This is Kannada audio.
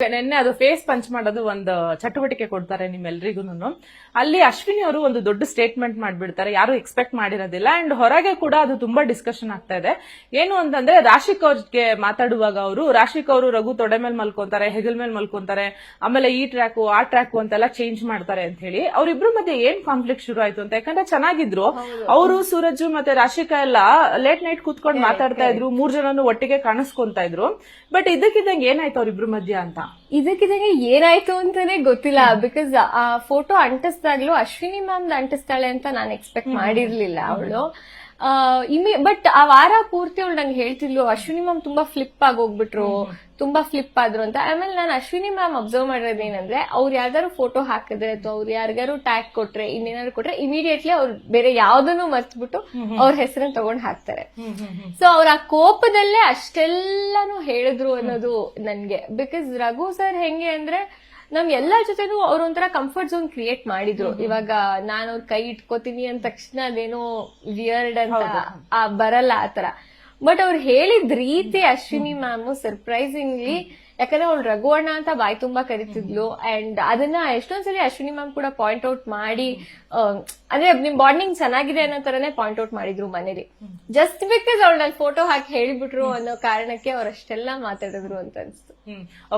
ನಿನ್ನೆ ಅದು ಫೇಸ್ ಪಂಚ್ ಮಾಡೋದು ಒಂದು ಚಟುವಟಿಕೆ ಕೊಡ್ತಾರೆ ನಿಮ್ಮೆಲ್ರಿಗೂ. ಅಲ್ಲಿ ಅಶ್ವಿನಿ ಅವರು ಒಂದು ದೊಡ್ಡ ಸ್ಟೇಟ್ಮೆಂಟ್ ಮಾಡ್ಬಿಡ್ತಾರೆ, ಯಾರು ಎಕ್ಸ್ಪೆಕ್ಟ್ ಮಾಡಿರೋದಿಲ್ಲ. ಅಂಡ್ ಹೊರಗೆ ಕೂಡ ಅದು ತುಂಬಾ ಡಿಸ್ಕಷನ್ ಆಗ್ತಾ ಇದೆ. ಏನು ಅಂತಂದ್ರೆ ರಾಶಿಕ್ ಅವ್ರಿಗೆ ಮಾತಾಡುವಾಗ ರಾಶಿಕ್ ಅವರು ರಘು ತೊಡೆ ಮೇಲೆ ಮಲ್ಕೊಂತಾರೆ, ಹೆಗಲ್ ಮೇಲೆ ಮಲ್ಕೊಂತಾರೆ, ಆಮೇಲೆ ಈ ಟ್ರ್ಯಾಕು ಆ ಟ್ರ್ಯಾಕು ಅಂತೆಲ್ಲ ಚೇಂಜ್ ಮಾಡ್ತಾರೆ ಅಂತ ಹೇಳಿ ಅವ್ರಿಬ್ರು ಮಧ್ಯೆ ಏನ್ ಕಾನ್ಫ್ಲಿಕ್ಟ್ ಶುರು ಆಯ್ತು ಅಂತ. ಯಾಕಂದ್ರೆ ಚೆನ್ನಾಗಿದ್ರು ಅವರು, ಸೂರಜ್ ಮತ್ತೆ ರಾಶಿಕಾ ಎಲ್ಲ ಲೇಟ್ ನೈಟ್ ಕೂತ್ಕೊಂಡು ಮಾತಾಡ್ತಾ ಇದ್ರು, 3 ಜನನು ಒಟ್ಟಿಗೆ ಕಾಣಿಸ್ಕೊಂತಾ ಇದ್ರು. ಬಟ್ ಇದಕ್ಕಿದ್ದಂಗೆ ಏನಾಯ್ತು ಅವ್ರಿಬ್ರು ಮಧ್ಯ ಅಂತ ಇದಕ್ಕಿದಂಗೆ ಏನಾಯ್ತು ಅಂತಾನೆ ಗೊತ್ತಿಲ್ಲ. ಬಿಕಾಸ್ ಆ ಫೋಟೋ ಅಂಟಿಸ್ದಾಗ್ಲೂ ಅಶ್ವಿನಿ ಮ್ಯಾಮ್ ಅಂಟಿಸ್ತಾಳೆ ಅಂತ ನಾನು ಎಕ್ಸ್ಪೆಕ್ಟ್ ಮಾಡಿರ್ಲಿಲ್ಲ ಅವಳು. ಬಟ್ ಆ ವಾರ ಪೂರ್ತಿ ಅವಳು ನಂಗೆ ಹೇಳ್ತಿದ್ಲು ಅಶ್ವಿನಿ ಮ್ಯಾಮ್ ತುಂಬಾ ಫ್ಲಿಪ್ ಆಗಿ ಹೋಗ್ಬಿಟ್ರು, ತುಂಬಾ ಫ್ಲಿಪ್ ಆದ್ರು ಅಂತ. ಆಮೇಲೆ ನಾನು ಅಶ್ವಿನಿ ಮ್ಯಾಮ್ ಅಬ್ಸರ್ವ್ ಮಾಡಿರೋದು ಏನಂದ್ರೆ ಅವ್ರು ಯಾವ್ದಾದ್ರು ಫೋಟೋ ಹಾಕಿದ್ರೆ ಅಥವಾ ಅವ್ರು ಯಾರಿಗಾರು ಟ್ಯಾಗ್ ಕೊಟ್ರೆ, ಇನ್ನೇನಾದ್ರು ಕೊಟ್ರೆ ಇಮಿಡಿಯೇಟ್ಲಿ ಅವ್ರು ಬೇರೆ ಯಾವ್ದನ್ನು ಮರ್ತ್ಬಿಟ್ಟು ಅವ್ರ ಹೆಸರನ್ನ ತಗೊಂಡ್ ಹಾಕ್ತಾರೆ. ಸೊ ಅವ್ರ ಆ ಕೋಪದಲ್ಲೇ ಅಷ್ಟೆಲ್ಲಾನು ಹೇಳಿದ್ರು ಅನ್ನೋದು ನನ್ಗೆ. ಬಿಕಾಸ್ ರಘು ಸರ್ ಹೆಂಗೆ ಅಂದ್ರೆ ನಮ್ ಎಲ್ಲಾ ಜೊತೆನೂ ಅವ್ರೊಂಥರ ಕಂಫರ್ಟ್ ಝೋನ್ ಕ್ರಿಯೇಟ್ ಮಾಡಿದ್ರು. ಇವಾಗ ನಾನು ಅವ್ರ ಕೈ ಇಟ್ಕೋತೀನಿ ಅಂದ ತಕ್ಷಣ ಅದೇನೋ ವಿಯರ್ಡ್ ಅಂತ ಬರಲ್ಲ ಆತರ. ಬಟ್ ಅವ್ರು ಹೇಳಿದ ರೀತಿ ಅಶ್ವಿನಿ ಮ್ಯಾಮ್ ಸರ್ಪ್ರೈಸಿಂಗ್ಲಿ, ಯಾಕಂದ್ರೆ ಅವ್ಳು ರಘು ಅಣ್ಣ ಅಂತ ಬಾಯಿ ತುಂಬಾ ಕರಿತಿದ್ಲು. ಅಂಡ್ ಅದನ್ನ ಎಷ್ಟೊಂದ್ಸಲಿ ಅಶ್ವಿನಿ ಮ್ಯಾಮ್ ಕೂಡ ಪಾಯಿಂಟ್ ಔಟ್ ಮಾಡಿ, ಅಂದ್ರೆ ನಿಮ್ ಬಾಂಡಿಂಗ್ ಚೆನ್ನಾಗಿದೆ ಅನ್ನೋ ತರನೇ ಪಾಯಿಂಟ್ ಔಟ್ ಮಾಡಿದ್ರು ಮನೇಲಿ. ಜಸ್ಟ್ ಬಿಕಾಸ್ ಅವ್ಳು ನನ್ನ ಫೋಟೋ ಹಾಕಿ ಹೇಳ್ಬಿಟ್ರು ಅನ್ನೋ ಕಾರಣಕ್ಕೆ ಅವ್ರಷ್ಟೆಲ್ಲಾ ಮಾತಾಡಿದ್ರು ಅಂತ ಅನ್ಸ್ತು.